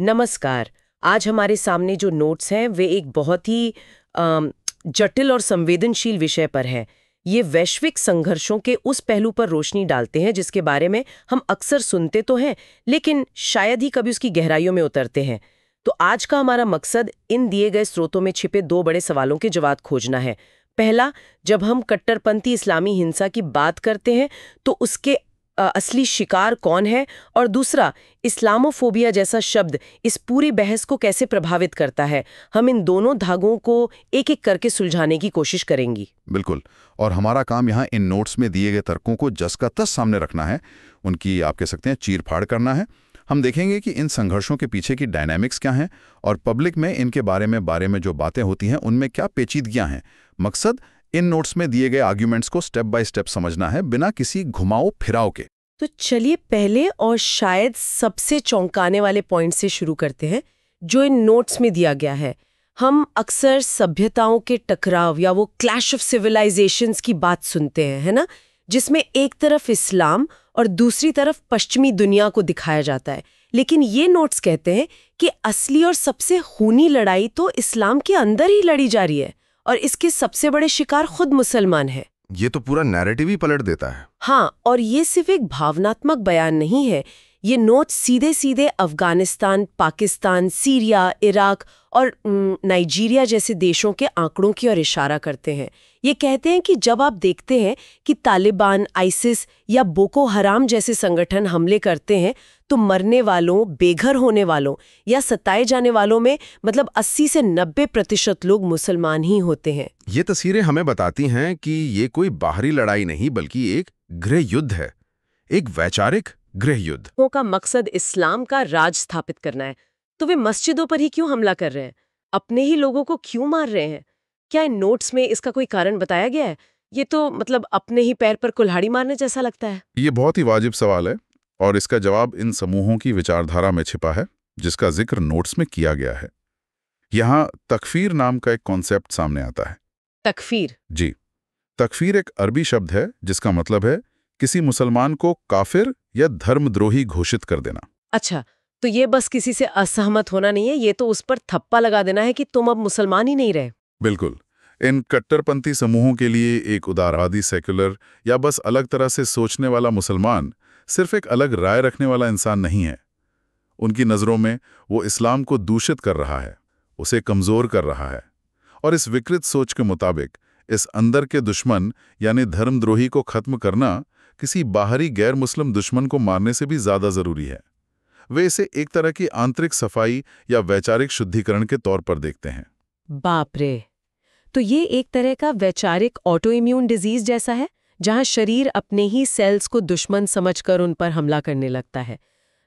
नमस्कार। आज हमारे सामने जो नोट्स हैं वे एक बहुत ही जटिल और संवेदनशील विषय पर है। ये वैश्विक संघर्षों के उस पहलू पर रोशनी डालते हैं जिसके बारे में हम अक्सर सुनते तो हैं, लेकिन शायद ही कभी उसकी गहराइयों में उतरते हैं। तो आज का हमारा मकसद इन दिए गए स्रोतों में छिपे दो बड़े सवालों के जवाब खोजना है। पहला, जब हम कट्टरपंथी इस्लामी हिंसा की बात करते हैं तो उसके असली शिकार कौन है, और दूसरा, इस्लामोफोबिया जैसा शब्द इस पूरी बहस को कैसे प्रभावित करता है। हम इन दोनों धागों को एक एक करके सुलझाने की कोशिश करेंगी। बिल्कुल। और हमारा काम यहाँ इन नोट्स में दिए गए तर्कों को जस का तस सामने रखना है, उनकी आप कह सकते हैं चीर फाड़ करना है। हम देखेंगे कि इन संघर्षों के पीछे की डायनामिक्स क्या हैं और पब्लिक में इनके बारे में जो बातें होती हैं उनमें क्या पेचीदगियां हैं। मकसद इन नोट्स में दिए गए आर्ग्यूमेंट्स को स्टेप बाय स्टेप समझना है, बिना किसी घुमाओ फिराव के। तो चलिए पहले और शायद सबसे चौंकाने वाले पॉइंट से शुरू करते हैं जो इन नोट्स में दिया गया है। हम अक्सर सभ्यताओं के टकराव या वो क्लैश ऑफ सिविलाइजेशंस की बात सुनते हैं, है ना, जिसमें एक तरफ इस्लाम और दूसरी तरफ पश्चिमी दुनिया को दिखाया जाता है। लेकिन ये नोट्स कहते हैं कि असली और सबसे खूनी लड़ाई तो इस्लाम के अंदर ही लड़ी जा रही है और इसके सबसे बड़े शिकार खुद मुसलमान हैं। ये तो पूरा नैरेटिव ही पलट देता है। हाँ, और ये सिर्फ एक भावनात्मक बयान नहीं है। ये नोट सीधे सीधे अफगानिस्तान, पाकिस्तान, सीरिया, इराक और नाइजीरिया जैसे देशों के आंकड़ों की ओर इशारा करते हैं। ये कहते हैं कि जब आप देखते हैं कि तालिबान, आइसिस या बोको हराम जैसे संगठन हमले करते हैं तो मरने वालों, बेघर होने वालों या सताए जाने वालों में 80 से 90% लोग मुसलमान ही होते हैं। ये तस्वीरें हमें बताती हैं कि ये कोई बाहरी लड़ाई नहीं बल्कि एक गृह युद्ध है, एक वैचारिक गृह युद्ध। का मकसद इस्लाम का राज स्थापित करना है, तो वे मस्जिदों पर ही क्यों हमला कर रहे हैं? अपने ही लोगों को क्यों मार रहे हैं? क्या इन नोट्स में इसका कोई कारण बताया गया है? ये तो अपने ही पैर पर कुल्हाड़ी मारने जैसा लगता है। ये बहुत ही वाजिब सवाल है और इसका जवाब इन समूहों की विचारधारा में छिपा है जिसका जिक्र नोट्स में किया गया है। यहाँ तकफीर नाम का एक कॉन्सेप्ट सामने आता है। तकफीर? जी, तकफीर एक अरबी शब्द है जिसका मतलब है किसी मुसलमान को काफिर या धर्मद्रोही घोषित कर देना। अच्छा, तो ये बस किसी से असहमत होना नहीं है, ये तो उस पर थप्पा लगा देना है कि तुम अब मुसलमान ही नहीं रहे। बिल्कुल। इन कट्टरपंथी समूहों के लिए एक उदारवादी, सेक्युलर या बस अलग तरह से सोचने वाला मुसलमान सिर्फ एक अलग राय रखने वाला इंसान नहीं है। उनकी नज़रों में वो इस्लाम को दूषित कर रहा है, उसे कमज़ोर कर रहा है। और इस विकृत सोच के मुताबिक इस अंदर के दुश्मन यानी धर्मद्रोही को खत्म करना किसी बाहरी गैर मुस्लिम दुश्मन को मारने से भी ज़्यादा ज़रूरी है। वे इसे एक तरह की आंतरिक सफाई या वैचारिक शुद्धिकरण के तौर पर देखते हैं। बाप रे! तो ये एक तरह का वैचारिक ऑटो इम्यून डिजीज जैसा है, जहां शरीर अपने ही सेल्स को दुश्मन समझकर उन पर हमला करने लगता है।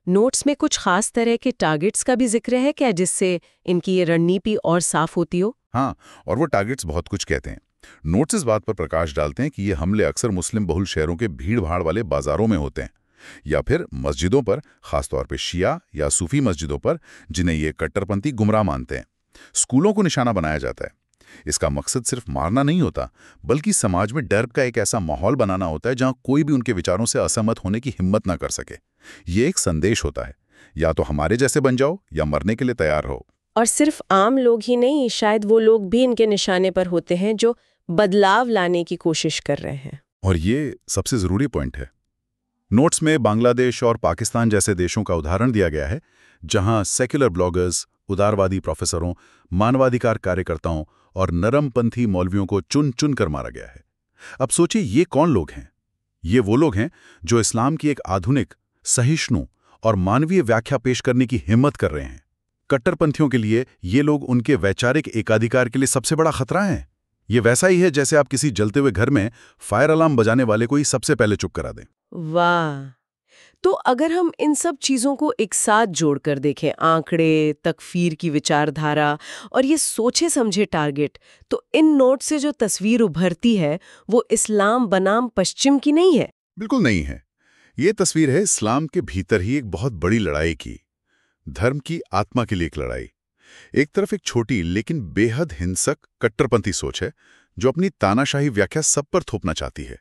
नोट्स में कुछ खास तरह के टारगेट्स का भी जिक्र है क्या, जिससे इनकी ये रणनीति और साफ होती हो? हाँ, और वो टारगेट्स बहुत कुछ कहते हैं। नोट्स इस बात पर प्रकाश डालते हैं कि ये हमले अक्सर मुस्लिम बहुल शहरों के भीड़-भाड़ वाले बाजारों में होते हैं या फिर मस्जिदों पर, खासतौर पे शिया या सूफी मस्जिदों पर, जिन्हें ये कट्टरपंथी गुमराह मानते हैं। स्कूलों को निशाना बनाया जाता है। इसका मकसद सिर्फ मारना नहीं होता, बल्कि समाज में डर का एक ऐसा माहौल बनाना होता है जहां कोई भी उनके विचारों से असहमत होने की हिम्मत ना कर सके। ये एक संदेश होता है, या तो हमारे जैसे बन जाओ या मरने के लिए तैयार हो। और सिर्फ आम लोग ही नहीं, शायद वो लोग भी इनके निशाने पर होते हैं जो बदलाव लाने की कोशिश कर रहे हैं। और ये सबसे जरूरी पॉइंट है। नोट्स में बांग्लादेश और पाकिस्तान जैसे देशों का उदाहरण दिया गया है जहां सेक्युलर ब्लॉगर्स, उदारवादी प्रोफेसरों, मानवाधिकार कार्यकर्ताओं और नरमपंथी मौलवियों को चुन चुन कर मारा गया है। अब सोचिए, ये कौन लोग हैं? ये वो लोग हैं जो इस्लाम की एक आधुनिक, सहिष्णु और मानवीय व्याख्या पेश करने की हिम्मत कर रहे हैं। कट्टरपंथियों के लिए ये लोग उनके वैचारिक एकाधिकार के लिए सबसे बड़ा खतरा हैं। ये वैसा ही है जैसे आप किसी जलते हुए घर में फायर अलार्म बजाने वाले को ही सबसे पहले चुप करा दें। वाह! तो अगर हम इन सब चीजों को एक साथ जोड़कर देखें, आंकड़े, तकफीर की विचारधारा और ये सोचे समझे टारगेट, तो इन नोट से जो तस्वीर उभरती है वो इस्लाम बनाम पश्चिम की नहीं है। बिल्कुल नहीं है। ये तस्वीर है इस्लाम के भीतर ही एक बहुत बड़ी लड़ाई की, धर्म की आत्मा के लिए एक लड़ाई। एक तरफ एक छोटी लेकिन बेहद हिंसक कट्टरपंथी सोच है जो अपनी तानाशाही व्याख्या सब पर थोपना चाहती है,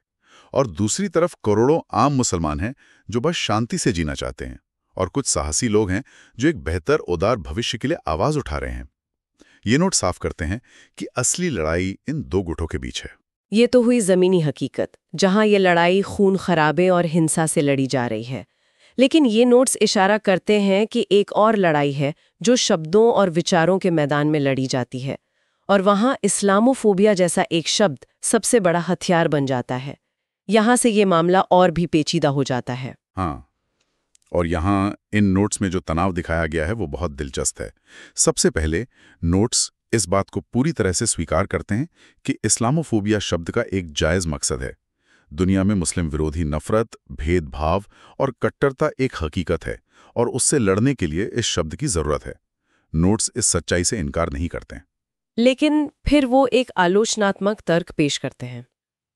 और दूसरी तरफ करोड़ों आम मुसलमान हैं जो बस शांति से जीना चाहते हैं। और कुछ साहसी लोग हैं जो एक बेहतर उदार भविष्य के लिए आवाज उठा रहे हैं। ये नोट साफ करते हैं कि असली लड़ाई इन दो गुटों के बीच है। ये तो हुई जमीनी हकीकत, जहां ये लड़ाई खून खराबे और हिंसा से लड़ी जा रही है। लेकिन ये नोट्स इशारा करते हैं कि एक और लड़ाई है जो शब्दों और विचारों के मैदान में लड़ी जाती है, और वहां इस्लामोफोबिया जैसा एक शब्द सबसे बड़ा हथियार बन जाता है। यहां से ये मामला और भी पेचीदा हो जाता है। हाँ, और यहाँ इन नोट्स में जो तनाव दिखाया गया है वो बहुत दिलचस्प है। सबसे पहले नोट्स इस बात को पूरी तरह से स्वीकार करते हैं कि इस्लामोफोबिया शब्द का एक जायज़ मकसद है। दुनिया में मुस्लिम विरोधी नफरत, भेदभाव और कट्टरता एक हकीकत है और उससे लड़ने के लिए इस शब्द की ज़रूरत है। नोट्स इस सच्चाई से इनकार नहीं करते हैं। लेकिन फिर वो एक आलोचनात्मक तर्क पेश करते हैं।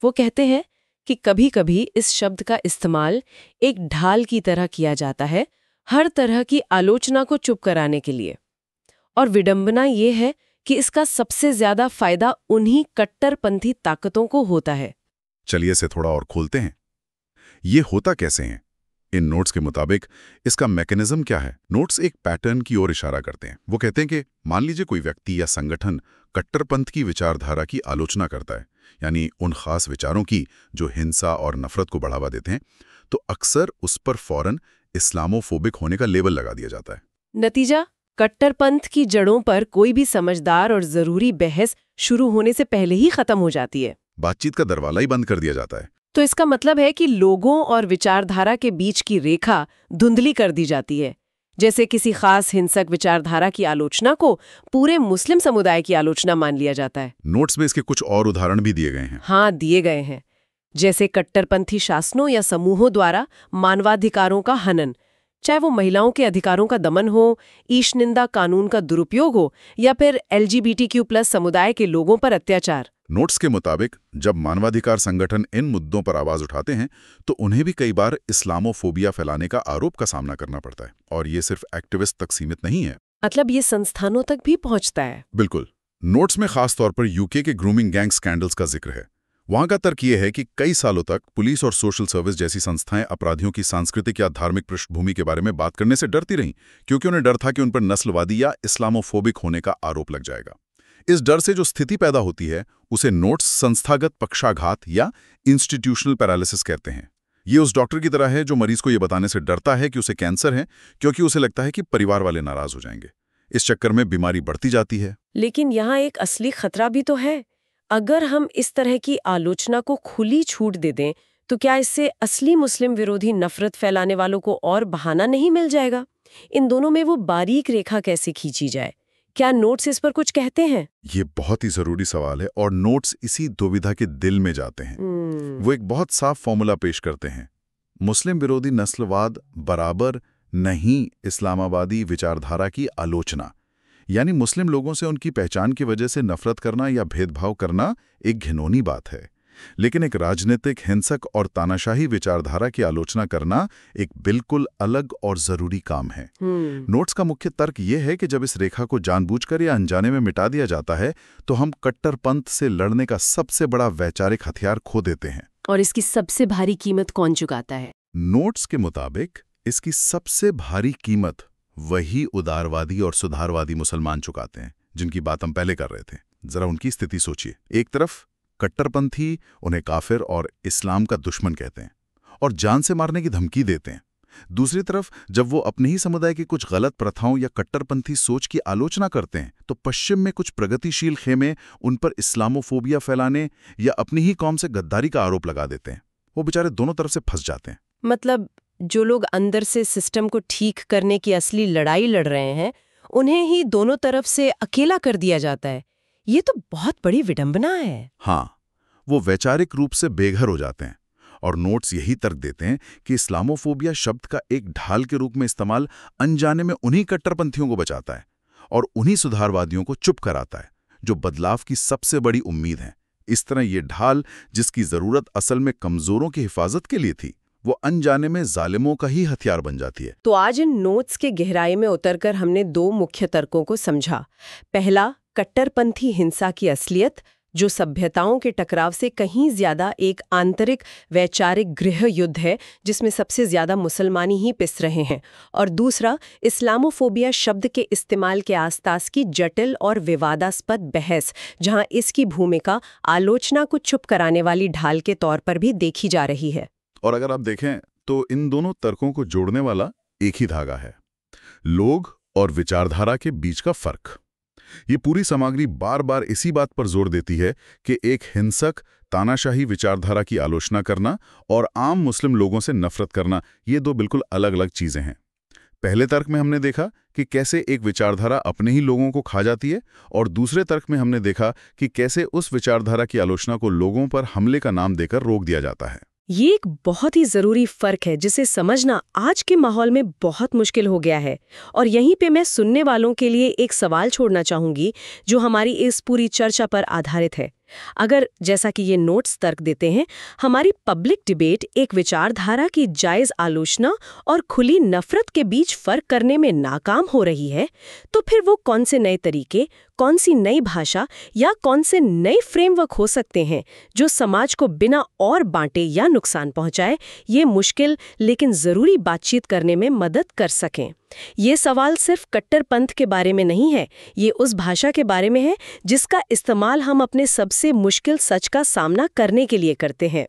वो कहते हैं कि कभी-कभी इस शब्द का इस्तेमाल एक ढाल की तरह किया जाता है, हर तरह की आलोचना को चुप कराने के लिए। और विडंबना ये है कि इसका सबसे ज्यादा फायदा उन्हीं कट्टरपंथी ताकतों को होता है। चलिए इसे थोड़ा और खोलते हैं। ये होता कैसे है? इन नोट्स के मुताबिक इसका मैकेनिज्म क्या है? नोट्स एक पैटर्न की ओर इशारा करते हैं। वो कहते हैं कि मान लीजिए कोई व्यक्ति या संगठन कट्टरपंथ की विचारधारा की आलोचना करता है, यानी उन खास विचारों की जो हिंसा और नफरत को बढ़ावा देते हैं, तो अक्सर उस पर फौरन इस्लामोफोबिक होने का लेबल लगा दिया जाता है। नतीजा, कट्टरपंथ की जड़ों पर कोई भी समझदार और जरूरी बहस शुरू होने से पहले ही खत्म हो जाती है। बातचीत का दरवाजा ही बंद कर दिया जाता है। तो इसका मतलब है कि लोगों और विचारधारा के बीच की रेखा धुंधली कर दी जाती है। जैसे किसी खास हिंसक विचारधारा की आलोचना को पूरे मुस्लिम समुदाय की आलोचना मान लिया जाता है। नोट्स में इसके कुछ और उदाहरण भी दिए गए हैं। हाँ, दिए गए हैं। जैसे कट्टरपंथी शासनों या समूहों द्वारा मानवाधिकारों का हनन, चाहे वो महिलाओं के अधिकारों का दमन हो, ईशनिंदा कानून का दुरुपयोग हो, या फिर LGBTQ+ समुदाय के लोगों पर अत्याचार। नोट्स के मुताबिक जब मानवाधिकार संगठन इन मुद्दों पर आवाज उठाते हैं तो उन्हें भी कई बार इस्लामोफोबिया फैलाने का आरोप का सामना करना पड़ता है। और ये सिर्फ एक्टिविस्ट तक सीमित नहीं है, मतलब ये संस्थानों तक भी पहुंचता है। बिल्कुल। नोट्स में खास तौर पर यूके के ग्रूमिंग गैंग स्कैंडल्स का जिक्र है। वहां का तर्क ये है कि कई सालों तक पुलिस और सोशल सर्विस जैसी संस्थाएं अपराधियों की सांस्कृतिक या धार्मिक पृष्ठभूमि के बारे में बात करने से डरती रहीं, क्योंकि उन्हें डर था कि उन पर नस्लवादी या इस्लामोफोबिक होने का आरोप लग जाएगा। इस डर से जो स्थिति पैदा होती है उसे नोट्स संस्थागत पक्षाघात या इंस्टीट्यूशनल पैरालिसिस कहते हैं। ये उस डॉक्टर की तरह है जो मरीज को ये बताने से डरता है कि उसे कैंसर है, क्योंकि उसे लगता है कि परिवार वाले नाराज हो जाएंगे। इस चक्कर में बीमारी बढ़ती जाती है। लेकिन यहाँ एक असली खतरा भी तो है। अगर हम इस तरह की आलोचना को खुली छूट दे दें तो क्या इससे असली मुस्लिम विरोधी नफरत फैलाने वालों को और बहाना नहीं मिल जाएगा? इन दोनों में वो बारीक रेखा कैसे खींची जाए? क्या नोट्स इस पर कुछ कहते हैं? ये बहुत ही जरूरी सवाल है और नोट्स इसी दुविधा के दिल में जाते हैं। वो एक बहुत साफ फॉर्मूला पेश करते हैं। मुस्लिम विरोधी नस्लवाद बराबर नहीं इस्लामाबादी विचारधारा की आलोचना, यानी मुस्लिम लोगों से उनकी पहचान की वजह से नफरत करना या भेदभाव करना एक घिनौनी बात है, लेकिन एक राजनीतिक, हिंसक और तानाशाही विचारधारा की आलोचना करना एक बिल्कुल अलग और जरूरी काम है। नोट्स का मुख्य तर्क यह है कि जब इस रेखा को जानबूझकर या अनजाने में मिटा दिया जाता है तो हम कट्टरपंथ से लड़ने का सबसे बड़ा वैचारिक हथियार खो देते हैं। और इसकी सबसे भारी कीमत कौन चुकाता है? नोट्स के मुताबिक इसकी सबसे भारी कीमत वही उदारवादी और सुधारवादी मुसलमान चुकाते हैं जिनकी बात हम पहले कर रहे थे। जरा उनकी स्थिति सोचिए। एक तरफ कट्टरपंथी उन्हें काफिर और इस्लाम का दुश्मन कहते हैं और जान से मारने की धमकी देते हैं। दूसरी तरफ जब वो अपने ही समुदाय की कुछ गलत प्रथाओं या कट्टरपंथी सोच की आलोचना करते हैं तो पश्चिम में कुछ प्रगतिशील खेमे उन पर इस्लामोफोबिया फैलाने या अपनी ही कौम से गद्दारी का आरोप लगा देते हैं। वो बेचारे दोनों तरफ से फंस जाते हैं। मतलब जो लोग अंदर से सिस्टम को ठीक करने की असली लड़ाई लड़ रहे हैं उन्हें ही दोनों तरफ से अकेला कर दिया जाता है। ये तो बहुत बड़ी विडंबना है। हाँ, वो वैचारिक रूप से बेघर हो जाते हैं और नोट्स यही तर्क देते हैं कि इस्लामोफोबिया शब्द का एक ढाल के रूप में इस्तेमाल अनजाने में उन्हीं कट्टरपंथियों को बचाता है और उन्हीं सुधारवादियों को चुप कराता है जो बदलाव की सबसे बड़ी उम्मीद है। इस तरह ये ढाल जिसकी जरूरत असल में कमजोरों की हिफाजत के लिए थी, वो अनजाने में जालिमों का ही हथियार बन जाती है। तो आज इन नोट्स के गहराई में उतरकर हमने दो मुख्य तर्कों को समझा। पहला, कट्टरपंथी हिंसा की असलियत, जो सभ्यताओं के टकराव से कहीं ज्यादा एक आंतरिक वैचारिक गृह युद्ध है जिसमें सबसे ज्यादा मुसलमानी ही पिस रहे हैं, और दूसरा इस्लामोफोबिया शब्द के इस्तेमाल के आसपास की जटिल और विवादास्पद बहस, जहां इसकी भूमिका आलोचना को चुप कराने वाली ढाल के तौर पर भी देखी जा रही है। और अगर आप देखें तो इन दोनों तर्कों को जोड़ने वाला एक ही धागा है, लोग और विचारधारा के बीच का फर्क। ये पूरी सामग्री बार बार इसी बात पर जोर देती है कि एक हिंसक तानाशाही विचारधारा की आलोचना करना और आम मुस्लिम लोगों से नफरत करना, ये दो बिल्कुल अलग अलग चीजें हैं। पहले तर्क में हमने देखा कि कैसे एक विचारधारा अपने ही लोगों को खा जाती है, और दूसरे तर्क में हमने देखा कि कैसे उस विचारधारा की आलोचना को लोगों पर हमले का नाम देकर रोक दिया जाता है। ये एक बहुत ही जरूरी फर्क है जिसे समझना आज के माहौल में बहुत मुश्किल हो गया है। और यहीं पे मैं सुनने वालों के लिए एक सवाल छोड़ना चाहूंगी जो हमारी इस पूरी चर्चा पर आधारित है। अगर, जैसा कि ये नोट्स तर्क देते हैं, हमारी पब्लिक डिबेट एक विचारधारा की जायज आलोचना और खुली नफरत के बीच फर्क करने में नाकाम हो रही है, तो फिर वो कौन से नए तरीके, कौन सी नई भाषा या कौन से नए फ्रेमवर्क हो सकते हैं जो समाज को बिना और बांटे या नुकसान पहुंचाए ये मुश्किल लेकिन जरूरी बातचीत करने में मदद कर सकें। ये सवाल सिर्फ कट्टरपंथ के बारे में नहीं है, ये उस भाषा के बारे में है जिसका इस्तेमाल हम अपने सबसे मुश्किल सच का सामना करने के लिए करते हैं।